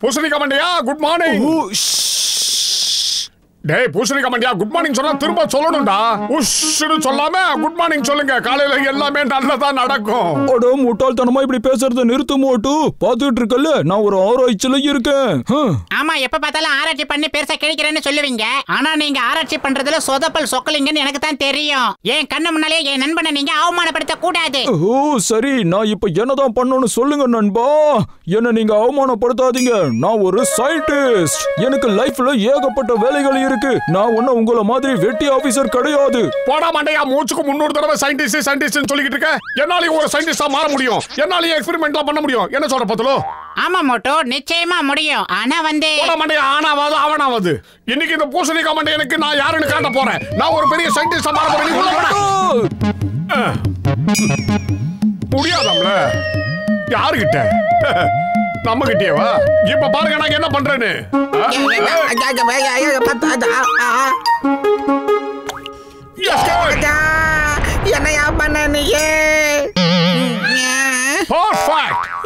பூசணிக்கா மண்டையா good morning. டேய் பூசணிக்கா மண்டையா குட் மார்னிங் சொன்னா திரும்ப சொல்லணும்டா. உஷ்னு சொல்லாம குட் மார்னிங் சொல்லுங்க. காலையில எல்லாமே நல்லதா நடக்கும். அட முட்டாள்தனமா இப்படி பேசுறத நிறுத்து மோட்டு. பாத்துட்டு இருக்கல நான் ஒரு ஆராய்ச்சியில இருக்கேன். ஆமா எப்ப பார்த்தாலும் ஆராய்ச்சி பண்ணி பெருசா கிழிக்கிறேன்னு சொல்லுவீங்க. ஆனா நீங்க ஆராய்ச்சி பண்றதுல சொதப்பல் சொக்கலிங்கன்னு எனக்கு தான் தெரியும். என் கண்ணு முன்னாலே என் நண்பனை நீங்க அவமானப்படுத்த கூடாது. ஓ சரி நான் இப்ப என்னதான் பண்ணணும்னு சொல்லுங்க நண்பா. என்ன நீங்க அவமானப்படுத்தாதீங்க. நான் ஒரு சயின்டிஸ்ட். எனக்கு லைஃப்ல ஏகப்பட்ட வேலைகள் இருக்கு. நான் ஒன்னும் உங்களை மாதிரி வெட்டி ஆபீசர் கிடையாது. போடா மண்டையா மூச்சுக்கு 300 தடவை சயின்டிஸ்ட் சொல்லிக்கிட்டு இருக்க. என்னாலயும் ஒரு சயின்டிஸ்டா மாற முடியும். என்னாலயும் எக்ஸ்பெரிமெண்ட்லாம் பண்ண முடியும். என்ன சொல்ற பத்துலோ? ஆமா மோட்டோ நிச்சயமா முடியும். ஆனா போடா மண்டையா ஆனாவது அவனாவது. இன்னைக்கு இந்த பூசணிக்கா மண்டையனுக்கு நான் யாருன்னு காட்ட போறேன். நான் ஒரு பெரிய சயின்டிஸ்டா மாற போறேன். முடியாதம்ல யாருகிட்ட? நம்ம கிட்டேவா? இப்ப பாருங்க நான் என்ன பண்றேன்னு. என்னையா பண்ண நீயே?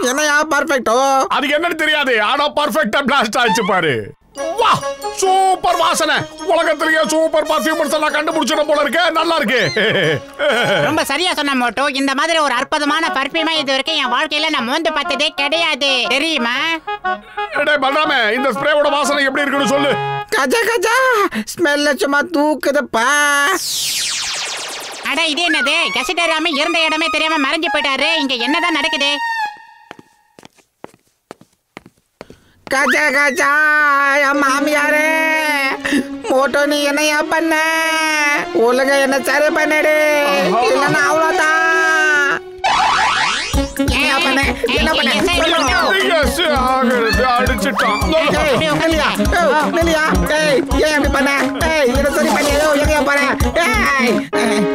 என்னையா பர்ஃபெக்ட்டோ? அதுக்கு என்னன்னு தெரியாது. ஆனா பர்ஃபெக்ட்டா பிளாஸ்ட் ஆயிடுச்சு பாரு. வா சூப்பர் வாசனை. உலகத்திலேயே சூப்பர் பர்ஃபியூமர்ஸ் எல்லாம் கண்டுபிடிச்சிடும் போல இருக்கு. நல்லா இருக்கு. ரொம்ப சரியா சொன்ன மோட்டோ. இந்த மாதிரி ஒரு அற்புதமான பர்ஃபியூமை இது வரைக்கும் என் வாழ்க்கையில நான் மோந்து பார்த்ததே கிடையாது. தெரியுமா? டேய் பல்ராமே இந்த ஸ்ப்ரேவோட வாசனை எப்படி இருக்குன்னு சொல்லு. கஜா கஜா ஸ்மெல்ல சும்மா தூக்குதுப்பா. அட இது என்னது? கசிட்டராம இருந்த இடமே தெரியாம மறைஞ்சு போயிட்டாரு. இங்க என்னதான் நடக்குது? கஜா கஜா மாமியாரே மோட்டோ நீ என்னையா பண்ண? ஒழுங்கா என்ன சரி பண்ணிடு இல்லைன்னா அவ்வளோதான். என்ன பண்ண அடிச்சுட்டான்.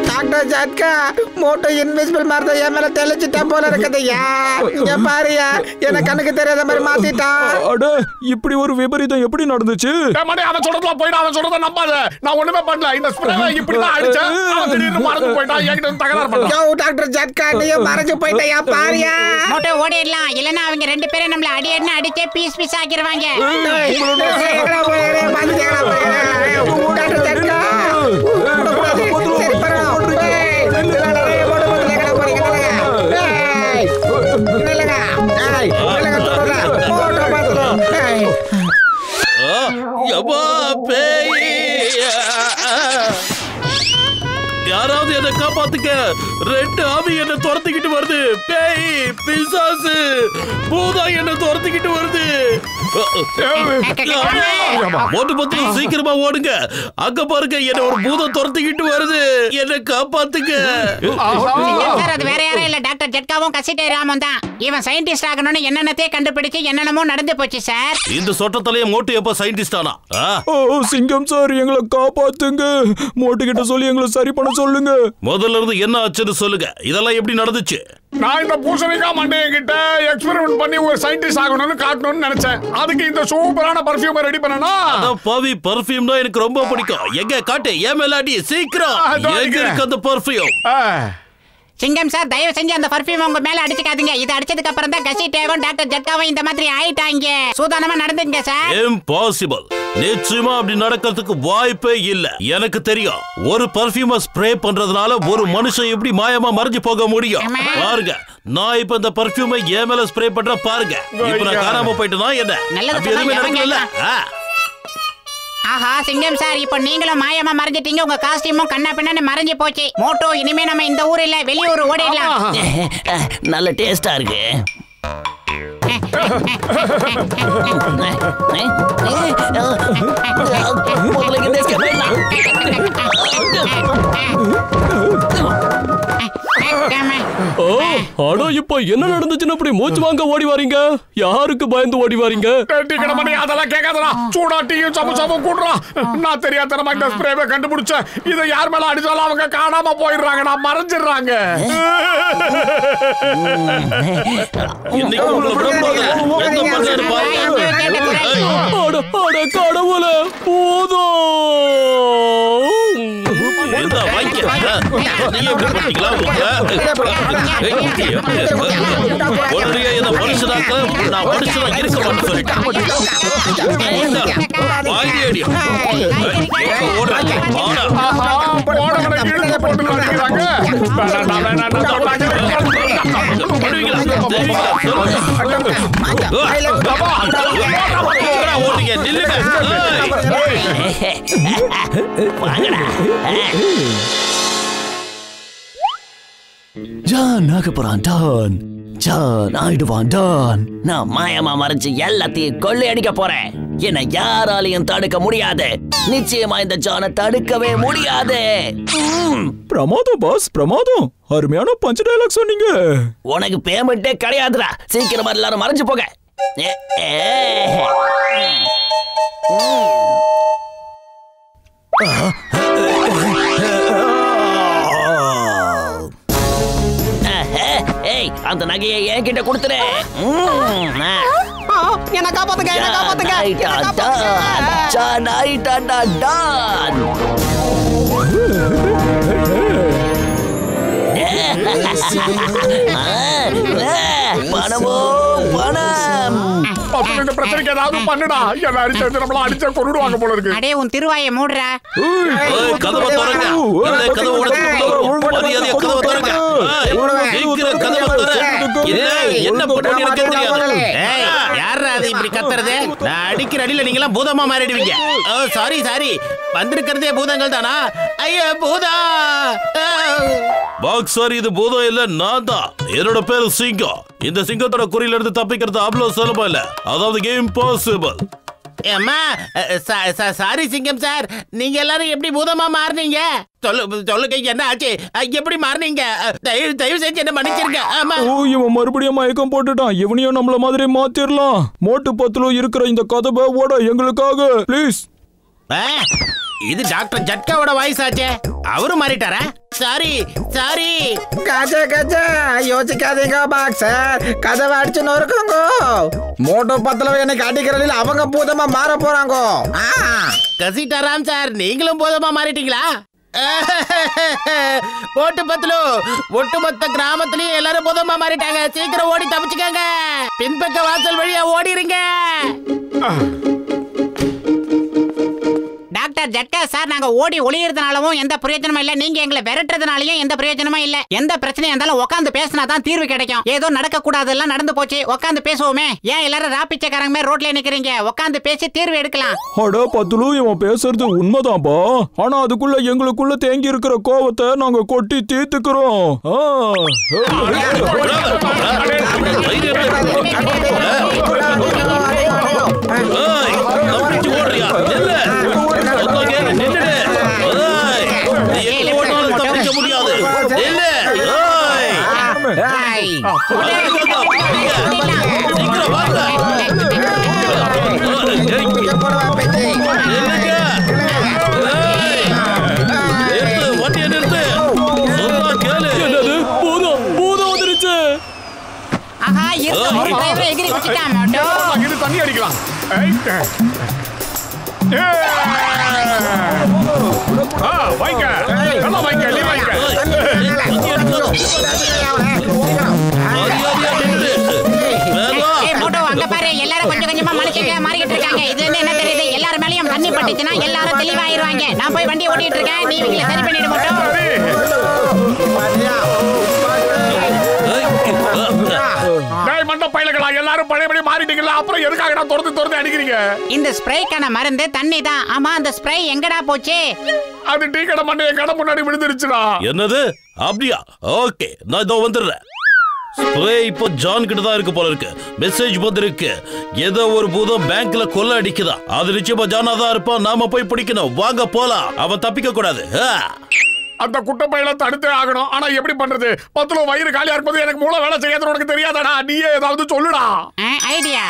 டாக்டர் ஜட்கா மோட்டோ இன்விசிபிள் மரத்தை என் மேல தெளிச்சுட்டா போல இருக்குதுயா. இங்க பாருயா என்ன கண்ணுக்கு தெரியாத மாதிரி மாத்திட்டான். அட இப்படி ஒரு விபரீதம் எப்படி நடந்துச்சு? அவன் சொல்றதுல போயிட்டு அவன் சொல்றத நம்பாத. நான் ஒண்ணுமே பண்ணல. இந்த ஸ்ப்ரேவை இப்படிதான் அடிச்சேன். அவன் திடீர்னு மறந்து போயிட்டான். என்கிட்ட தகராறு பண்ணான். டாக்டர் ஜட்கா நீ மறைஞ்சு போயிட்டயா பாரியா. மோட்டோ ஓடிடலாம். இல்லன்னா அவங்க ரெண்டு பேரும் நம்மள அடி அடி அடிச்சே பீஸ் பீஸ் ஆக்கிடுவாங்க. யாராவது என்ன காப்பாத்துக்க. ரெண்டு ஆவி என்ன துரத்திக்கிட்டு வருது. பேய் பிசாசு பூதம் என்ன துரத்திக்கிட்டு வருது. மோட்டு பத்து சீக்கிரமா ஓடுங்க. அங்க பாருங்க என்ன ஒரு பூதம் துரத்திக்கிட்டு வருது. என்ன காப்பாத்துக்க. அது வேற யாரும் இல்ல டாக்டர் ஜட்காவும் கசிட்டராமும் தான். இவன் சயின்டிஸ்ட் ஆகணும்னு என்னென்னத்தையே கண்டுபிடிச்சு என்னென்னமோ நடந்து போச்சு சார். இந்த சொட்டத்தலைய மோட்டு எப்ப சயின்டிஸ்ட் ஆனா? சிங்கம் சார் எங்களை காப்பாத்துங்க. மோட்டு கிட்ட சொல்லி எங்களை சரி பண்ண சொல்லுங்க. முதல்ல இருந்து என்ன ஆச்சுன்னு சொல்லுங்க. இதெல்லாம் எப்படி நடந்துச்சு? நான் இந்த பூசணிக்கா மண்டைய கிட்ட எக்ஸ்பெரிமெண்ட் பண்ணி ஒரு சயின்டிஸ்ட் ஆகணும்னு காட்டணும்னு நினைச்சேன். அதுக்கு இந்த சூப்பரான பர்ஃபியூமை ரெடி பண்ணனா. அதான் பாவி பர்ஃபியூம்னா எனக்கு ரொம்ப பிடிக்கும். எங்க காட்டு ஏ மேலாடி சீக்கிரம். எங்க இருக்கு அந்த பர்ஃபியூம்? சிங்கம் சார் தயவு செஞ்சு அந்த பர்ஃபியூம் உங்க மேல அடிச்சுக்காதீங்க. இது அடிச்சதுக்கு அப்புறம் தான் கசிட்டேவும் டாக்டர் ஜட்காவும் இந்த மாதிரி ஆயிட்டாங்க. சூதானமா நடந்துங்க சார். இம்பாசிபிள். நிச்சயமா அப்படி நடக்கிறதுக்கு வாய்ப்பே இல்ல. எனக்கு தெரியும். ஒரு பர்ஃபியூமை ஸ்ப்ரே பண்றதுனால ஒரு மனுஷன் எப்படி மாயமா மறைஞ்சு போக முடியும்? பாருங்க நான் இப்ப இந்த பர்ஃபியூமை ஏ மேல ஸ்ப்ரே பண்ற பாருங்க. இப்ப நான் காணாம போயிட்டேனா என்ன? எதுவுமே நடக்கல. ஆஹா சிங்கம் சார் இப்ப நீங்களும் மாயமா மறைஞ்சிட்டீங்க. உங்க காஸ்டியூமும் கண்ணா பின்னான்னு மறைஞ்சு போச்சு. மோட்டோ இனிமே நம்ம இந்த ஊர் இல்ல வெளியூர் ஓடிடலாம். நல்ல டேஸ்டா இருக்கு. ஆனா இப்ப என்ன நடந்துச்சுன்னு அப்படி மூச்சு வாங்க ஓடி வாரீங்க? யாருக்கு பயந்து ஓடி வாரீங்க? அதெல்லாம் கேட்காதடா. சூடா டீயும் சமோசாவும் கூடுறா. நான் தெரியாதனமா இந்த ஸ்ப்ரேவை கண்டுபிடிச்சேன். இதை யார் மேல அடிச்சாலும் அவங்க காணாம போயிடுறாங்க. நான் மறைஞ்சிடுறாங்க. கடவுளே போதும். நீங்க எப்படி பண்ணீங்களா? உடனே இந்த மனுஷனாக்க நான் மனுஷனா இருக்க மாட்டேன்னு சொல்லிட்டேன். ஓடுங்க, நில்லுங்க. ஜான் ஆக போறான் டான். ஜான் ஆயிடுவான் டான். நான் மாயமா மறைச்சு எல்லாத்தையும் கொள்ளையடிக்க போறேன். என்னை யாராலையும் தடுக்க முடியாது. நிச்சயமா இந்த ஜானை தடுக்கவே முடியாது. பிரமாதம் பாஸ், பிரமாதம். அருமையான பஞ்ச் டயலாக் சொன்னீங்க. உனக்கு பேமெண்டே கிடையாதுடா. சீக்கிரமா எல்லாரும் மறைஞ்சு போக. ஏய், அந்த நகையை என்கிட்ட கொடுத்துரு. என்ன காப்பாத்துங்க, என்ன காப்பாத்துங்க. பணமோ பணம். இந்த பிரச்சனைக்கு ஏதாவது பண்ணுடா. என்ன அடிச்சு நம்மள அடிச்சா கொன்னுடுவாங்க போல இருக்கு. அடே உன் திருவாயை மூடுறா. கதவை திறங்க. கதவை உடைச்சு கதவை திறங்க. சீக்கிரம் கதவை திறங்க. என்ன பண்ணி எனக்கு தெரியாது. ஏய், யாரா அது இப்படி கத்துறது? நான் அடிக்கிற அடியில நீங்க எல்லாம் பூதமா மாறிடுவீங்க. சாரி சாரி, வந்திருக்கிறதே பூதங்கள் தானா? ஐயா பூதா. பாக்ஸர், இது பூதம் இல்ல, நான் தான். என்னோட பேரு சிங்கம். இந்த சிங்கத்தோட குறியில இருந்து தப்பிக்கிறது அவ்வளவு சுலபம் இல்ல. அதாவது இம்பாசிபிள். அம்மா சாரி சிங்கம் சார், நீங்க எல்லாரும் எப்படி பூதமா மாறினீங்க? சொல்லுங்க, என்ன ஆச்சு? எப்படி மாறினீங்க? தயவு செஞ்சு என்ன மன்னிச்சிருங்க. ஆமா, இவன் மறுபடியும் மயக்கம் போட்டுட்டான். இவனையும் நம்மள மாதிரி மாத்திரலாம். மோட்டு பத்துல இருக்கிற இந்த கதவை ஓட எங்களுக்காக ப்ளீஸ். இது டாக்டர் ஜட்காவோட வாய்ஸ் ஆச்சே. அவரு மாறிட்டாரா? Sorry sorry. கஜா கஜா யோசிக்காதீங்க பாக்ஸர். கதவை அடிச்சு நொறுக்குங்க. மோட்டோ பத்துல எனக்கு அடிக்கிறதில் அவங்க பூதமா மாற போறாங்க. கசிட்டாராம் சார், நீங்களும் பூதமா மாறிட்டீங்களா? போட்டு பத்தலு ஒட்டுமொத்த கிராமத்திலயும் எல்லாரும் பூதமா மாறிட்டாங்க. சீக்கிரம் ஓடி தப்பிச்சுக்காங்க. பின்பக்க வாசல் வழியா ஓடிருங்க. டாக்டர் ஜட்கா சார், நாங்க ஓடி ஒளியறதுனாலவும் எந்த பிரயோஜனமும் இல்ல. நீங்க எங்களை விரட்டுறதுனாலயும் எந்த பிரயோஜனமும் இல்ல. எந்த பிரச்சனையா இருந்தாலும் உட்காந்து பேசினா தான் தீர்வு கிடைக்கும். ஏதோ நடக்க கூடாதெல்லாம் நடந்து போச்சு, உட்காந்து பேசுவோமே. ஏன் எல்லாரும் ராப்பிச்சக்காரங்க மாதிரி ரோட்ல நிக்கிறீங்க? உட்காந்து பேசி தீர்வு எடுக்கலாம். அட பத்துலு, இவன் பேசுறது உண்மைதான்பா. ஆனா அதுக்குள்ள எங்களுக்குள்ள தேங்கி இருக்கிற கோவத்தை நாங்க கொட்டி தீர்த்துக்கிறோம். முடியாது. தண்ணி அடிக்கலாம். வாங்க, நல்லா வாங்க, நீ வாங்க. அங்க பாரு, எல்லாரும் கொஞ்சம் கொஞ்சமா மனுஷங்க மாறிக்கிட்டு இருக்காங்க. இது என்ன தெரியுது? எல்லாரும் மேலயும் தண்ணி பட்டுச்சுன்னா எல்லாரும் தெளிவாயிருவாங்க. நான் போய் வண்டி ஓட்டிட்டு இருக்கேன், நீ இவங்களை சரி பண்ணிடு மட்டும். மண்ட பையலங்களா, எல்லாரும் பழையபடி மாறிட்டீங்களா? அப்புறம் எதுக்காக தொடர்ந்து அடிக்கிறீங்க? இந்த ஸ்ப்ரேக்கான மருந்து தண்ணி தான். ஆமா, அந்த ஸ்ப்ரே எங்கடா போச்சு? அது டீ கடை மண்டைய கடை முன்னாடி விழுந்துருச்சுடா. என்னது? அப்படியா? ஓகே, நான் இதோ வந்துடுறேன். ஸ்ப்ரே இப்போ ஜான் கிட்ட தான் இருக்கு போல இருக்கு. மெசேஜ் வந்திருக்கு. ஏதோ ஒரு பூதம் பேங்க்ல கொள்ள அடிக்குதா. அது நிச்சயமா ஜானா தான் இருப்பான். நாம போய் பிடிக்கணும். வாங்க போலாம். அவன் தப்பிக்க கூடாது. அந்த குட்டை பையல தடுத்தே ஆகணும். ஆனா எப்படி பண்றது? பத்துல வயிறு காலியா இருக்கும்போது எனக்கு மூளை வேலை செய்யாத உனக்கு தெரியாதடா. நீயே ஏதாவது சொல்லுடா. ஐடியா.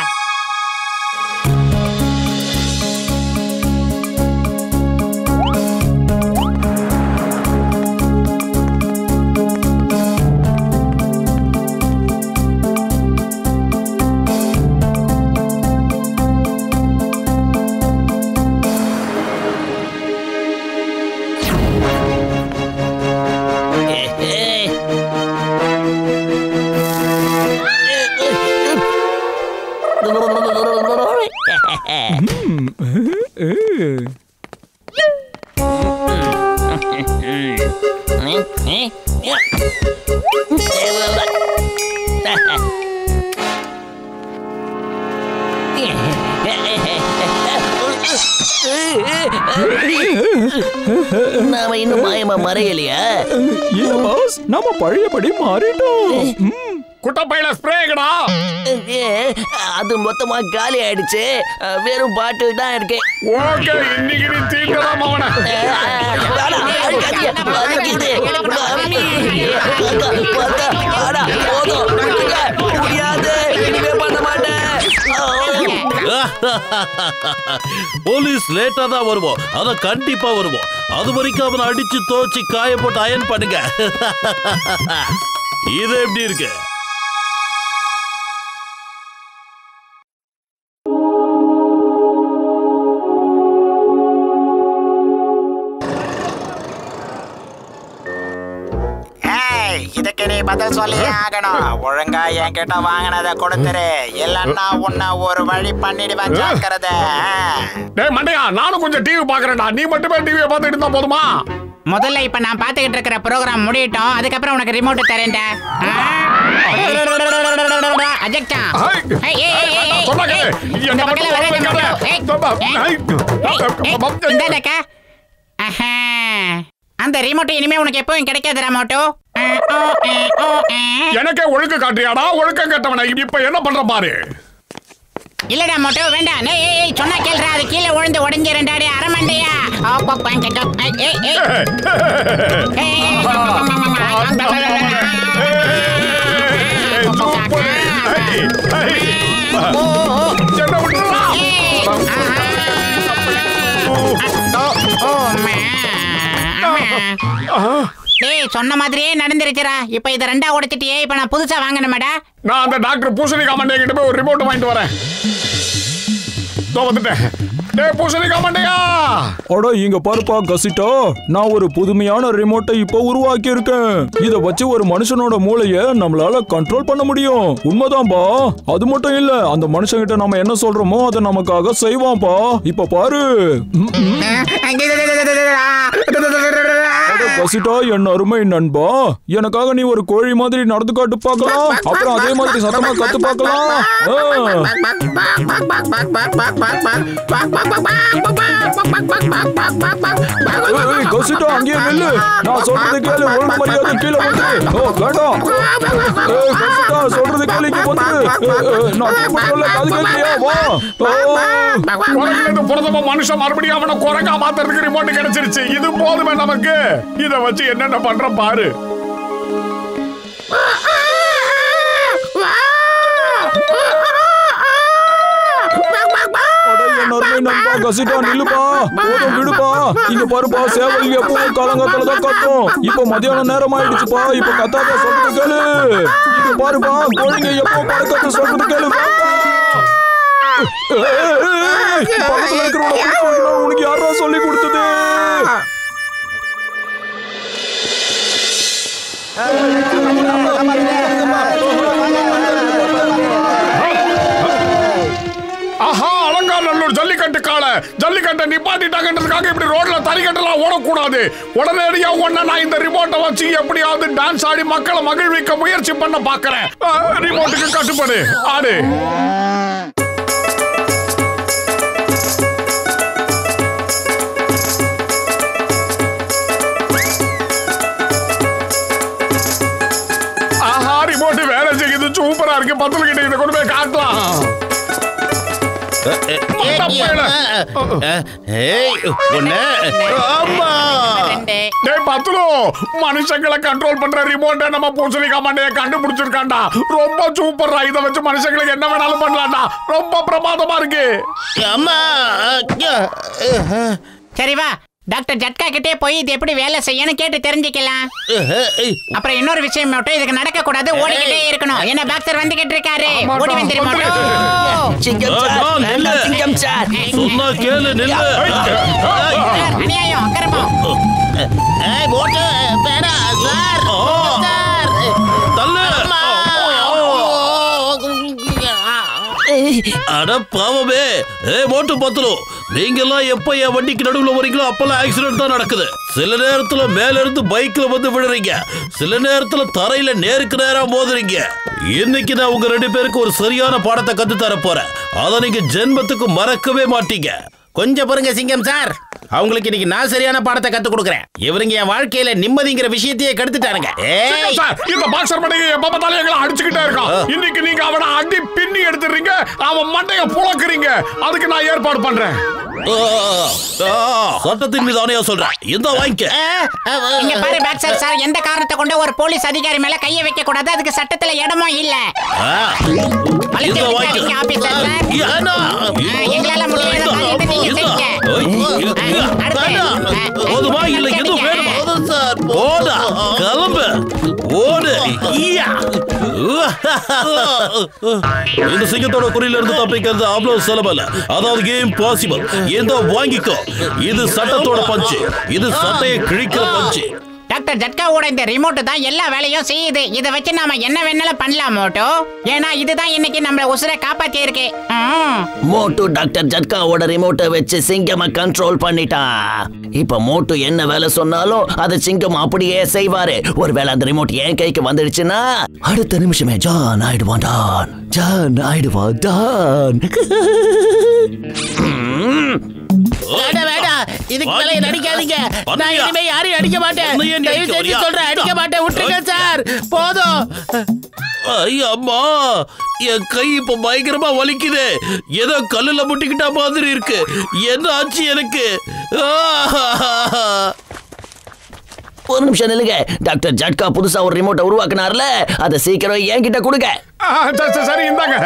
நாம இன்னும் மாயமா மறையலையா? இல்ல பாஸ், நாம பழையபடி மாறிட்டோம். குட்டப்பையில ஸ்ப்ரேங்கடா. அது மொத்தமா காலி ஆயிடுச்சு. வெறும் பாட்டில் தான் இருக்கு. ஓகே, இன்னைக்கு நீ தீண்டலாம் அவனை. போலீஸ் லேட்டா தான் வருவோம். அத கண்டிப்பா வருவோம். அது வரைக்கும் அவனை அடிச்சு தோச்சு காய போட்டு அயன் பண்ணுங்க. இது எப்படி இருக்கு? இதுக்கு நீ பதில் சொல்லியே ஆகணும். ஒழுங்கா என்கிட்ட வாங்கினதை கொடுத்துரு, இல்லன்னா உன்னை ஒரு வழி பண்ணிடுவேன். ஜாக்கிரதை. டேய் மண்டையா, நானும் கொஞ்சம் டிவி பாக்குறேன்டா. நீ மட்டுமே டிவியை பார்த்துட்டு இருந்தா போதுமா? முதல்ல இப்ப நான் பாத்துக்கிட்டு இருக்கிற ப்ரோகிராம் முடியட்டும், அதுக்கப்புறம் உனக்கு ரிமோட் தரேன்டா. அஜெக்டா அந்த ரிமோட் இனிமே உனக்கு எப்பவும் கிடைக்காது மோட்டோ. எனக்கே ஒழுக்க காட்டியாடா, ஒழுக்க கட்டவன. இப்ப என்ன பண்ற பாரு. இல்லடா மோட்டோ, வேண்டாம். சொன்னா கேள்றா, அது கீழே விழுந்து உடஞ்சிரண்டாடி அரமண்டையா. சொன்ன மாதிரியே நடந்துருச்சுடா. இப்ப இத ரெண்டா உடைச்சிட்டியே. இப்ப நான் புதுசா வாங்கணுமேடா. நான் அந்த டாக்டர் பூசணிக்கா மண்டைய கிட்ட போய் ஒரு ரிமோட் வாங்கிட்டு வரேன். வந்துட்டேன். டேய் பூசணிக்கா மண்டையா, அட இங்க பாருப்பா கசிட்டா, நான் ஒரு புதுமையான ரிமோட்டை இப்போ உருவாக்கி இருக்கேன். இத வச்சு ஒரு மனுஷனோட மூளைய நம்மளால கண்ட்ரோல் பண்ண முடியும். உண்மைதான்பா. அது மட்டும் இல்ல, அந்த மனுஷங்கிட்ட நம்ம என்ன சொல்றோமோ அதை நமக்காக செய்வான்பா. இப்ப பாரு. கசிட்டா, என் அருமை நண்பா, எனக்காக நீ ஒரு கோழி மாதிரி நடந்து காட்டு பார்க்கலாம். அப்புறம் அதே மாதிரி சத்தமா கத்து பார்க்கலாம். கசிட்டா, அங்கே நில்லு. நான் சொல்றது கேளு. ஒழுங்கு மரியாதை கீழே வந்து. வேண்டாம். கசிட்டா, சொல்றது கேளு. இங்க வந்து நான் காது கேட்கலையா? வா. மனுஷன் மறுபடியும் அவனை குரங்கா மாத்துறதுக்கு ரிமோட் கிடைச்சிருச்சு. இது போதுமே நமக்கு. இத வச்சு என்னென்ன பண்ற பாரு. நண்பா கசிட்டா, நில்லுப்பா. போதும், விடுப்பா. இங்க பாருப்பா, சேவல் எப்பவும் காலங்காத்தால தான் கத்தும். இப்ப மதியான நேரம் ஆயிடுச்சுப்பா. இப்ப கத்தாத, சொல்றது கேளு. இங்க பாருப்பா, கோழிங்க எப்பவும் பறக்கத்து, சொல்றது கேளு. பக்கத்துல இருக்கிறவங்க உனக்கு யாரா சொல்லி கொடுத்தது? ஆஹா, அலங்காநல்லூர் ஜல்லிக்கட்டு கால ஜல்லிக்கட்டை நிப்பாட்டிட்டாங்கன்றதுக்காக இப்படி ரோட்ல தறிக்கட்டெல்லாம் ஓடக்கூடாது. உடனடியா ஒண்ணு நான் இந்த ரிமோட்டை வச்சு எப்படியாவது டான்ஸ் ஆடி மக்களை மகிழ்விக்க முயற்சி பண்ண பாக்குறேன். ரிமோட்டுக்கு கட்டுப்படு, ஆடு. ஆஹா, ரிமோட் வேலை செய்யுது. சூப்பரா இருக்கு. பத்துல கிட்ட இதை கொண்டு போய் காட்டலாம். மனுஷங்களை கண்ட்ரோல் பண்ற ரிமோட்டை நம்ம பூசணிக்கா மண்டைய கண்டுபிடிச்சிருக்காண்டா. ரொம்ப சூப்பரா. இதை வச்சு மனுஷங்களுக்கு என்ன வேணாலும் பண்ணலாம்டா. ரொம்ப பிரமாதமா இருக்கு. சரி வா, டாக்டர் ஜட்கா கிட்டே போய் இது எப்படி வேலை செய்யணும் கேட்டு தெரிஞ்சுக்கலாம். அப்புறம் இன்னொரு விஷயம் மட்டும், இதுக்கு நடக்க கூடாது, ஓடிக்கிட்டே இருக்கணும். என்ன டாக்டர் வந்துகிட்டு இருக்காரு, ஓடி வந்துருமா? சொன்னா கேளு, நில்லு. அநியாயம், அக்கிரமம். அட பாவமே. மோட்டு பத்துரும். நீங்க எல்லாம் எப்ப என் வண்டிக்கு நடுவுல வரீங்களோ அப்பெல்லாம் ஆக்சிடென்ட் தான் நடக்குது. சில நேரத்துல மேல இருந்து பைக்ல வந்து விழுறீங்க, சில நேரத்துல தரையில நேருக்கு நேரா மோதுறீங்க. இன்னைக்கு நான் உங்க 2 பேருக்கு ஒரு சரியான பாடத்தை கத்து தர போறேன். அதை நீங்க ஜென்மத்துக்கு மறக்கவே மாட்டீங்க. கொஞ்சம் பாருங்க சிங்கம் சார், அவங்களுக்கு இன்னைக்கு நான் சரியான பாடத்தை கத்து கொடுக்கறேன். இவருங்க என் வாழ்க்கையில நிம்மதிங்கிற விஷயத்தையே கெடுத்துட்டானுங்க. இந்த பாக்ஸர் மண்டையை எப்ப பார்த்தாலும் எங்களை அடிச்சுக்கிட்டே இருக்கான். இன்னைக்கு நீங்க அவனை அடி பின்னி எடுத்துறீங்க, அவன் மண்டைய புழக்குறீங்க. அதுக்கு நான் ஏற்பாடு பண்றேன். சட்டத்தின் மீது ஆணையா சொல்றேன். இந்த வாங்கிக்க. இங்க பாரு பாக்ஸர் சார், எந்த காரணத்தை கொண்டு ஒரு போலீஸ் அதிகாரி மேல கைய வைக்க கூடாது. அதுக்கு சட்டத்துல இடமும் இல்ல. இந்த வாங்கிக்க. எங்களால முடியாது. போதுமா இல்ல எதுவும் வேணுமா? ஓடா கிளம்பு, ஓடு. இந்த சிங்கத்தோட குறியில இருந்து தப்பிக்கிறது அவ்வளவு சுலபம். அதாவது கேம் பாசிபிள். இந்த வாங்கிக்கோ. இது சட்டத்தோட பஞ்சு. இது சட்டையை கிழிக்கிற பஞ்சு. டாக்டர் ஜட்காவோட இந்த ரிமோட் தான் எல்லா வேலையும் செய்யுது. இத வச்சு நாம என்ன வேணாலும் பண்ணலாம் மோட்டோ. ஏன்னா இதுதான் இன்னைக்கு நம்மள உசுரை காப்பாத்தி இருக்கு. மோட்டு டாக்டர் ஜட்காவோட ரிமோட்டை வச்சு சிங்கம கண்ட்ரோல் பண்ணிட்டான். இப்ப மோட்டு என்ன வேலை சொன்னாலும் அது சிங்கம் அப்படியே செய்வாரு. ஒருவேளை அந்த ரிமோட் என் கைக்கு வந்துடுச்சுன்னா அடுத்த நிமிஷமே ஜான் ஆயிடுவான். ஜான் ஆயிடுவான். இதுக்கு மேல நடிக்காதீங்க. நான் இனிமே யாரையும் அடிக்க மாட்டேன். தயவு செஞ்சு சொல்றேன், அடிக்க மாட்டேன். விட்டுருங்க சார், போதும். ஐயம்மா, என் கை இப்ப பயங்கரமா வலிக்குது. ஏதோ கல்லுல முட்டிக்கிட்ட மாதிரி இருக்கு. என்ன ஆச்சு எனக்கு? ஒரு நிமிஷம் நில்லுங்க. டாக்டர் ஜட்கா புதுசா ஒரு ரிமோட்டை உருவாக்குனார்ல, அதை சீக்கிரம் என்கிட்ட கொடுங்க. சரி இந்தாங்க.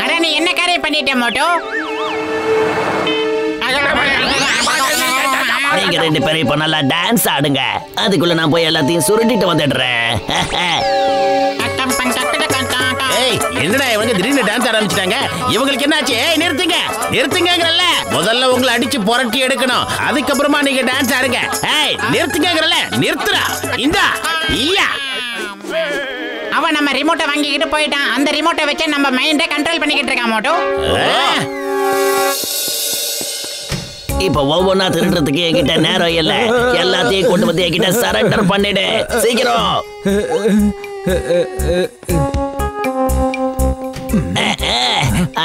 அட நீ என்ன காரியம் பண்ணிட்ட மோட்டோ? நீங்க 2 பேரும் இப்ப நல்லா டான்ஸ் ஆடுங்க. அதுக்குள்ள நான் போய் எல்லாத்தையும் சுருட்டிட்டு வந்துடுறேன். என்னடா இவங்க திடீர்னு டான்ஸ் ஆரம்பிச்சிட்டாங்க? இவங்களுக்கு என்னாச்சு? நிறுத்துங்க, நிறுத்துங்கங்கறல்ல. முதல்ல உங்களை அடிச்சு புரட்டி எடுக்கணும், அதுக்கப்புறமா நீங்க டான்ஸ் ஆடுங்க. நிறுத்துங்கங்கறல்ல, நிறுத்துடா. இந்தா ஐயா, அவன் நம்ம ரிமோட்டை வாங்கிக்கிட்டு போயிட்டான். அந்த ரிமோட்டை வச்சு நம்ம மைண்டை கண்ட்ரோல் பண்ணிக்கிட்டு இருக்கான் மோட்டோ. இப்ப ஒவ்வொன்னா திருடுறதுக்கு என்கிட்ட நேரம் இல்ல. எல்லாத்தையும் கொண்டு வந்து என்கிட்ட சரண்டர் பண்ணிடு சீக்கிரம்.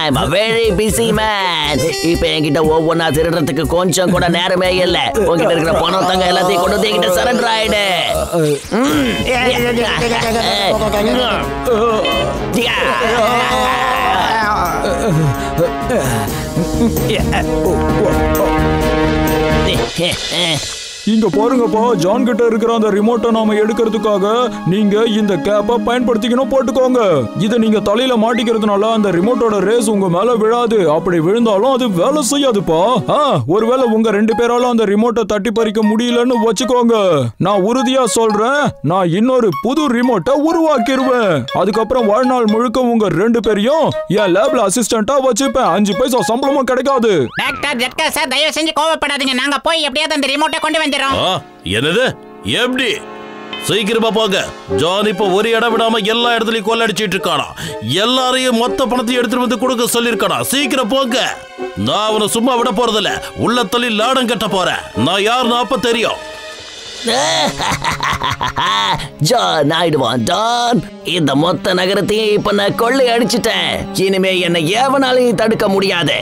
I'm a very busy man. இப்ப என்கிட்ட ஒவ்வொன்னா திருடுறதுக்கு கொஞ்சம் கூட நேரமே இல்ல. உங்ககிட்ட இருக்கிற பணம் தங்க எல்லாத்தையும் கொண்டு வந்து என்கிட்ட சரண்டர் ஆயிடு. இங்க பாருங்கப்பா, ஜான் கிட்ட இருக்கிற அந்த ரிமோட்டை நாம எடுக்கிறதுக்காக நீங்க இந்த கேப்பை பயன்படுத்திக்கணும், போட்டுக்கோங்க. இதை நீங்க தலையில மாட்டிக்கிறதுனால அந்த ரிமோட்டோட ரேஸ் உங்க மேல விழாது. அப்படி விழுந்தாலும் அது வேலை செய்யாதுப்பா. ஒருவேளை உங்க 2 பேரால அந்த ரிமோட்டை தட்டி பறிக்க முடியலன்னு வச்சுக்கோங்க, நான் உறுதியா சொல்றேன், நான் இன்னொரு புது ரிமோட்டை உருவாக்கிடுவேன். அதுக்கப்புறம் வாழ்நாள் முழுக்க உங்க 2 பேரையும் என் லேப்ல அசிஸ்டண்டா வச்சுப்பேன். 5 பைசா சம்பளமும் கிடைக்காது. டாக்டர் ஜட்கா சார், தயவு செஞ்சு கோவப்படாதீங்க. நாங்க போய் எப்படியாவது அந்த ரிமோட்டை கொண்டு வந்து என்னது? எப்படி? சீக்கிரமா போங்க. ஜான் இப்ப ஒரு இடம் விடாம எல்லா இடத்துலயும் கொள்ளடிச்சிட்டு இருக்கானா. எல்லாரையும் மொத்த பணத்தையும் எடுத்துட்டு வந்து கொடுக்க சொல்லிருக்கானா. சீக்கிரம் போங்க. நான் அவனை சும்மா விட போறதில்ல. உள்ள தள்ளி லாடம் கட்ட போறேன். நான் யாருன்னு அப்ப தெரியும். ஜான் ஆயிடுவான். டான், இந்த மொத்த நகரத்தையும் இப்ப நான் கொள்ளை அடிச்சிட்டேன். இனிமே என்னை எவனாலையும் தடுக்க முடியாது.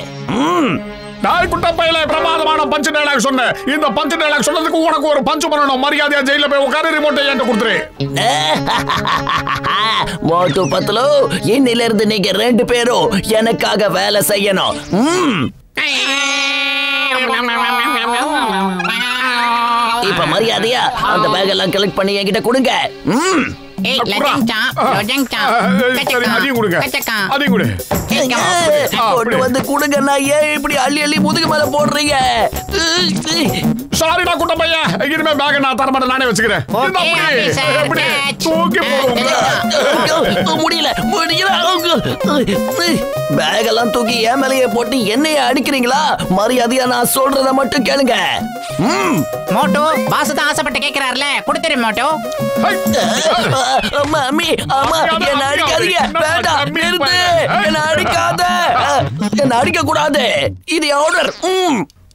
நாய் குட்ட பையில பிரமாதமான பஞ்சு டைலாக் சொன்ன. இந்த பஞ்சு டைலாக் சொன்னதுக்கு உனக்கு ஒரு பஞ்சு பண்ணணும். மரியாதையா ஜெயில போய் உட்காரு, ரிமோட்டை என்கிட்ட கொடுத்துரு. மோட்டு பத்லு, இன்னில இருந்து நீங்க 2 பேரும் எனக்காக வேலை செய்யணும். இப்ப மரியாதையா அந்த பேக் எல்லாம் கலெக்ட் பண்ணி என்கிட்ட கொடுங்க. கொண்டு வந்து கொடுங்க. நான் ஏன் இப்படி அள்ளி அள்ளி முதுகு மேல போடுறீங்க? சாரிடா குட்ட பையன், இனிமே பேக் நான் தர மாட்டேன், நானே வச்சுக்கிறேன். முடியல பேக் எல்லாம் தூக்கி என் மேலேயே போட்டு என்னைய அடிக்கிறீங்களா? மரியாதையா நான் சொல்றத மட்டும் கேளுங்க. மோட்டோ, பாஸ் தான் ஆசைப்பட்டு கேக்குறாருல, கொடுத்துரு மோட்டோ. மாமி, ஆமா, என்ன அடிக்காதீங்க. வேண்டாம், நிறுத்து. என்ன அடிக்காத. என்ன அடிக்க கூடாது. இது ஆர்டர்.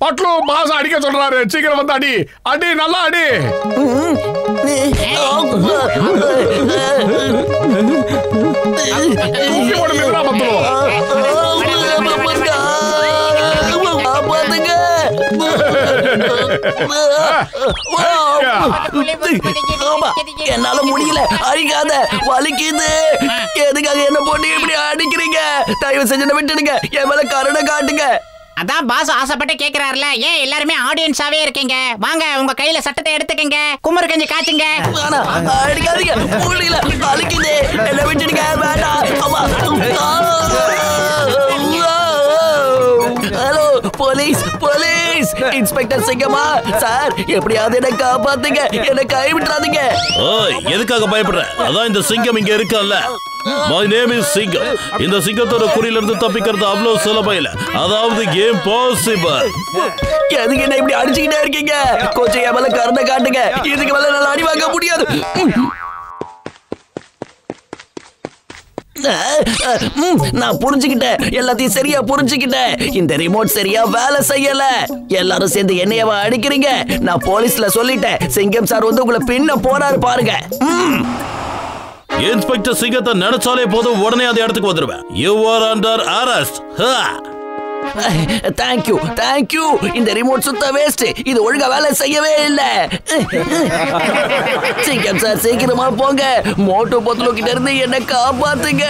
பட்லு பாஸ் அடிக்க சொல்றாரு. சீக்கிரம் வந்து அடி. அடி, நல்லா அடி. தூக்கி போடு மித்ரா பத்லு. என்னால முடியல, அடிக்காத, வலிக்குது. எதுக்காக என்ன போட்டு இப்படி அடிக்கிறீங்க? தயவு செஞ்சு விட்டுடுங்க, என் மேல கருணை காட்டுங்க. அதான் பாஸ் ஆசைப்பட்டு கேக்குறாருல, ஏன் எல்லாருமே ஆடியன்ஸாவே இருக்கீங்க? வாங்க உங்க கையில சட்டத்தை எடுத்துக்கங்க, குமர் கஞ்சி காய்ச்சுங்க. அடிக்காதீங்க, முடியல, வலிக்குது, என்ன விட்டுடுங்க, வேண்டாம். ஹலோ போலீஸ், போலீஸ், இன்ஸ்பெக்டர் சிங்கமா சார், எப்படியாவது என்ன காப்பாத்துங்க, என்ன கை விட்டுறாதீங்க. எதுக்காக பயப்படுற? அதான் இந்த சிங்கம் இங்க இருக்கல்ல. My name is சிங்கம். இந்த சிங்கத்தோட குறியில இருந்து தப்பிக்கிறது அவ்வளவு சுலபம் இல்ல, அதாவது இம்பாசிபிள். எதுக்கு என்ன இப்படி அடிச்சுக்கிட்டே இருக்கீங்க? கொஞ்சம் என் மேல கருணை காட்டுங்க, இதுக்கு மேல நல்லா அடி வாங்க முடியாது. நான் புரிஞ்சுக்கிட்டேன், எல்லாத்தையும் சரியா புரிஞ்சுக்கிட்டேன். இந்த ரிமோட் சரியா வேலை செய்யல. எல்லாரும் சேர்ந்து என்னையவா அடிக்கிறீங்க? நான் போலீஸ்ல சொல்லிட்டேன். சிங்கம் சார் வந்து உங்களை பின்ன போறாரு பாருங்க. இன்ஸ்பெக்டர் சிங்கத்தை நினைச்சாலே போதும், உடனே அந்த இடத்துக்கு வந்துருவேன். You are under arrest. Thank you, thank you. இந்த ரிமோட் சுத்த வேஸ்ட், இது ஒழுங்கா வேலை செய்யவே இல்ல. சிங்கம் சார் சீக்கிரமா போங்க, மோட்டோ பத்லு கிட்ட இருந்து என்ன காப்பாத்துங்க.